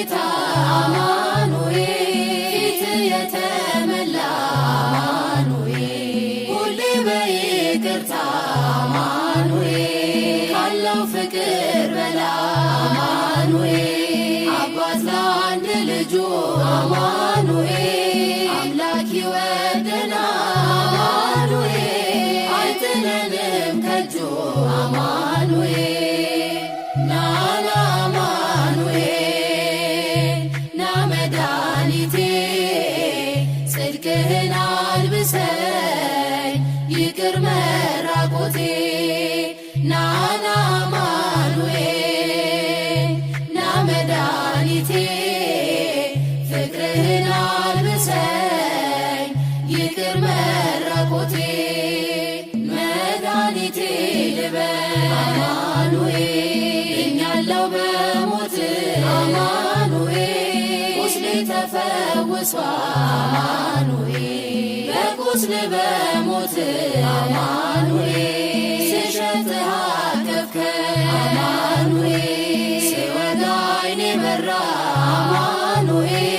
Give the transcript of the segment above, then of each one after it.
ጌታ አማኑኤል ፊት የተመላ አማኑኤል ሁሌ በይቅርታ አማኑኤል ካለው ፍቅር በላይ አማኑኤል አባት ለአንድ ልጁ አማኑኤል አምላክ ይወደናል አማኑኤል አይጥለንም ከእጁ አማኑኤል ናና አማኑኤል ና መድኃኒቴ ጽድቅህን አልብሰኝ ይቅር መራቆቴ ናና አማኑኤል ና መድኃኒቴ ፍቅርህን አልብሰኝ ይቅር መራቆቴ መድኃኒቴ ልበል አማኑኤል እኛለው በሞት አማኑኤል ቁስሌ ተፈውሷል አማኑኤል በቁስል በሞት አማኑኤል ስሸትህ አቀፍከኝ አማኑኤል ስወጋ ዓይኔ በራ አማኑኤል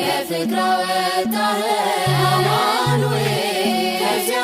በፍቅር አወጣኸኝ አማኑኤል ከዚያ